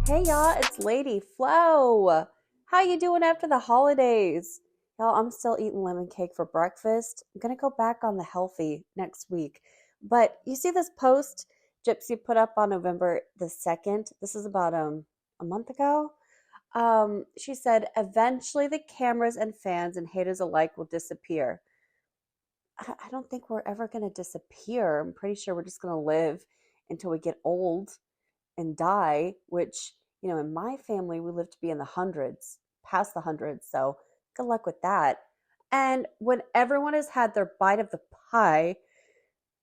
Hey y'all, it's Lady Flo. How you doing after the holidays? Y'all, I'm still eating lemon cake for breakfast. I'm gonna go back on the healthy next week. But you see this post Gypsy put up on November the 2nd? This is about a month ago. She said, eventually the cameras and fans and haters alike will disappear. I don't think we're ever gonna disappear. I'm pretty sure we're just gonna live until we get old and die, which, in my family, we live to be in the hundreds, past the hundreds. So good luck with that. And when everyone has had their bite of the pie,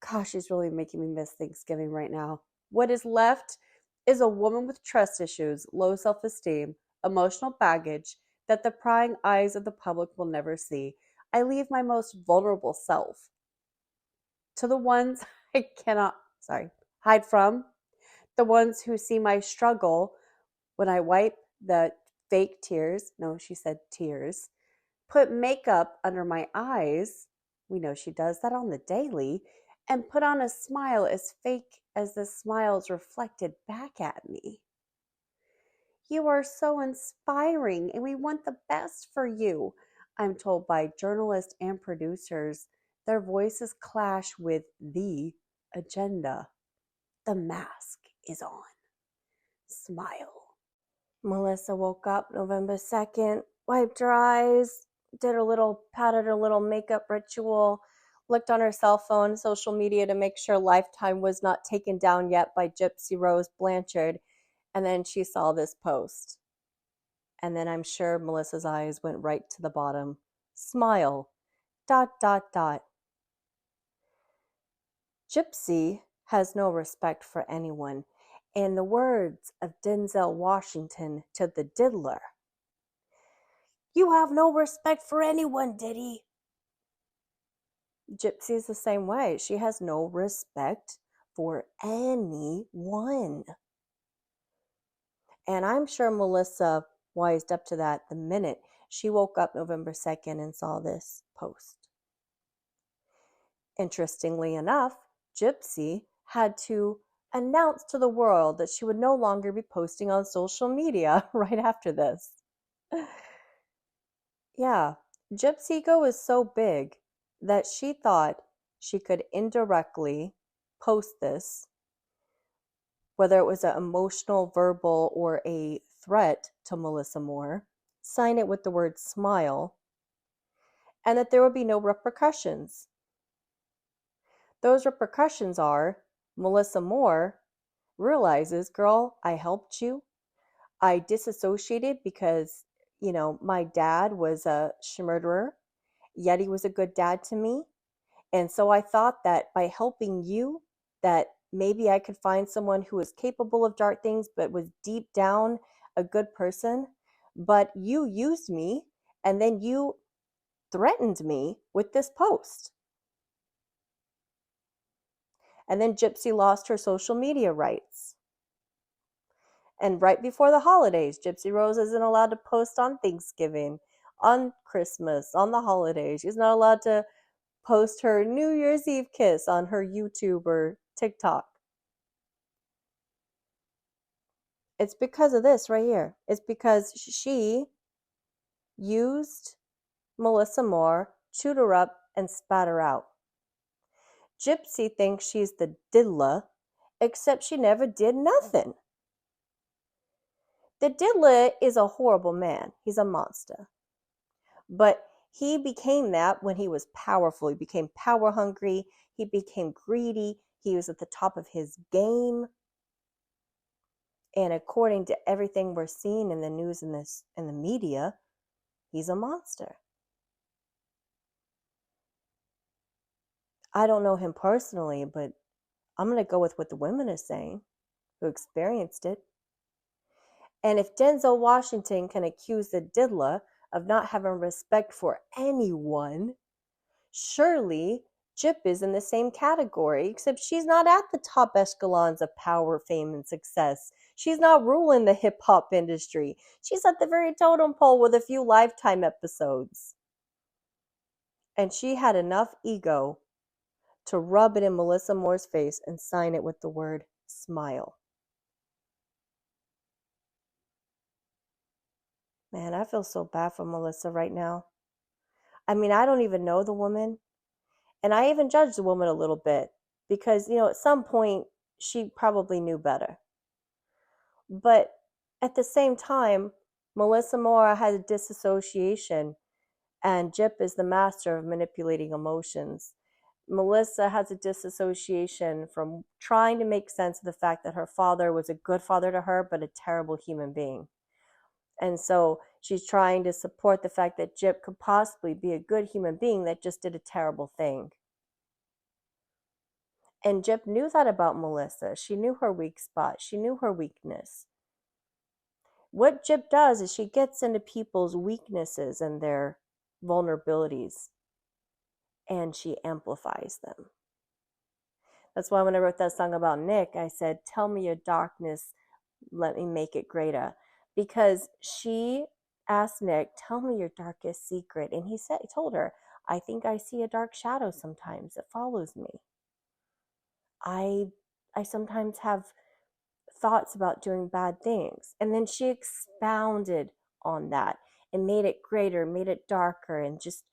gosh, it's really making me miss Thanksgiving right now. What is left is a woman with trust issues, low self esteem, emotional baggage that the prying eyes of the public will never see. I leave my most vulnerable self to the ones I cannot, hide from, the ones who see my struggle when I wipe the fake tears. No, she said tears. Put makeup under my eyes. We know she does that on the daily. And put on a smile as fake as the smiles reflected back at me. You are so inspiring, and we want the best for you. I'm told by journalists and producers. Their voices clash with the agenda. The mask is on. Smile. Melissa woke up November 2nd, wiped her eyes, patted her little makeup ritual, looked on her cell phone, social media to make sure Lifetime was not taken down yet by Gypsy Rose Blanchard, and then she saw this post. And then I'm sure Melissa's eyes went right to the bottom. Smile. ... Gypsy has no respect for anyone. In the words of Denzel Washington to the diddler, you have no respect for anyone, Diddy. Gypsy's the same way. She has no respect for anyone. And I'm sure Melissa wised up to that the minute she woke up November 2nd and saw this post. Interestingly enough, Gypsy had to announce to the world that she would no longer be posting on social media right after this. Yeah, Gypsy ego is so big that she thought she could indirectly post this, whether it was an emotional, verbal, or a threat to Melissa Moore, sign it with the word smile, and that there would be no repercussions. Those repercussions are Melissa Moore realizes, girl, I helped you. I disassociated because, my dad was a murderer, yet he was a good dad to me. And so I thought that by helping you, that maybe I could find someone who was capable of dark things, but was deep down a good person. But you used me, and then you threatened me with this post. And then Gypsy lost her social media rights. And right before the holidays, Gypsy Rose isn't allowed to post on Thanksgiving, on Christmas, on the holidays. She's not allowed to post her New Year's Eve kiss on her YouTube or TikTok. It's because of this right here. It's because she used Melissa Moore, chewed her up, and spat her out. Gypsy thinks she's the diddler, except she never did nothing. The diddler is a horrible man. He's a monster. But he became that when he was powerful. He became power hungry. He became greedy. He was at the top of his game. And according to everything we're seeing in the news and the media, he's a monster. I don't know him personally, but I'm going to go with what the women are saying who experienced it. And if Denzel Washington can accuse the diddler of not having respect for anyone, surely Gyp is in the same category, except she's not at the top echelons of power, fame, and success. She's not ruling the hip-hop industry. She's at the very totem pole with a few Lifetime episodes. And she had enough ego to rub it in Melissa Moore's face and sign it with the word smile. Man, I feel so bad for Melissa right now. I mean, I don't even know the woman, and I even judged the woman a little bit because, at some point she probably knew better. But at the same time, Melissa Moore had a disassociation, and Jip is the master of manipulating emotions. Melissa has a disassociation from trying to make sense of the fact that her father was a good father to her, but a terrible human being. And so she's trying to support the fact that Jip could possibly be a good human being that just did a terrible thing. And Jip knew that about Melissa. She knew her weak spot. She knew her weakness. What Jip does is she gets into people's weaknesses and their vulnerabilities, and she amplifies them. That's why when I wrote that song about Nick, I said, "Tell me your darkness, let me make it greater." Because she asked Nick, "Tell me your darkest secret." And he told her, "I think I see a dark shadow sometimes that follows me. I sometimes have thoughts about doing bad things." And then she expounded on that and made it greater, made it darker, and just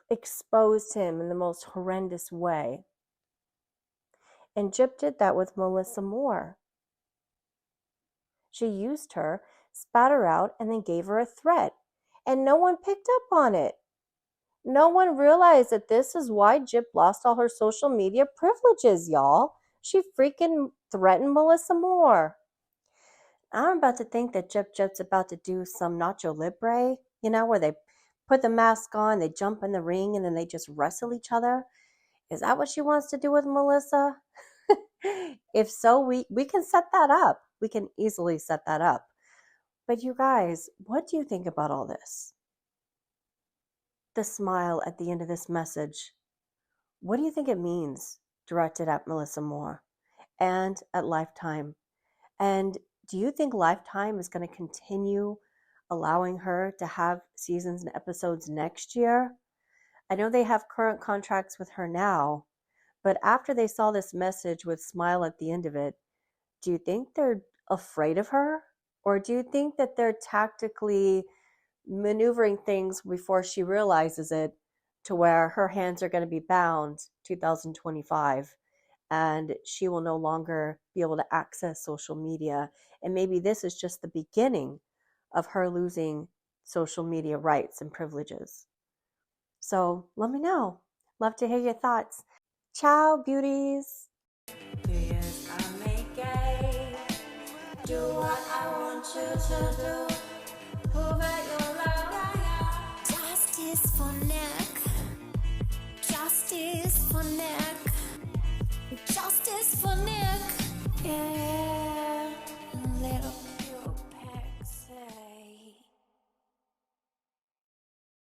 exposed him in the most horrendous way. And Jip did that with Melissa Moore. She used her, spat her out, and then gave her a threat. And no one picked up on it. No one realized that this is why Jip lost all her social media privileges, y'all. She freaking threatened Melissa Moore. I'm about to think that Jip's about to do some Nacho Libre, where they put the mask on, they jump in the ring, and then they just wrestle each other. Is that what she wants to do with Melissa? If so, we can set that up. We can easily set that up. But you guys, what do you think about all this? The smile at the end of this message. What do you think it means, directed at Melissa Moore and at Lifetime? And do you think Lifetime is going to continue allowing her to have seasons and episodes next year? I know they have current contracts with her now, but after they saw this message with smile at the end of it, do you think they're afraid of her? Or do you think that they're tactically maneuvering things before she realizes it, to where her hands are going to be bound 2025 and she will no longer be able to access social media? And maybe this is just the beginning of her losing social media rights and privileges. So let me know. Love to hear your thoughts. Ciao, beauties. Yes, I make it. Do what I want you to do. Prove that you're right. Justice for Nick. Justice for Nick. Justice for Nick. Yeah.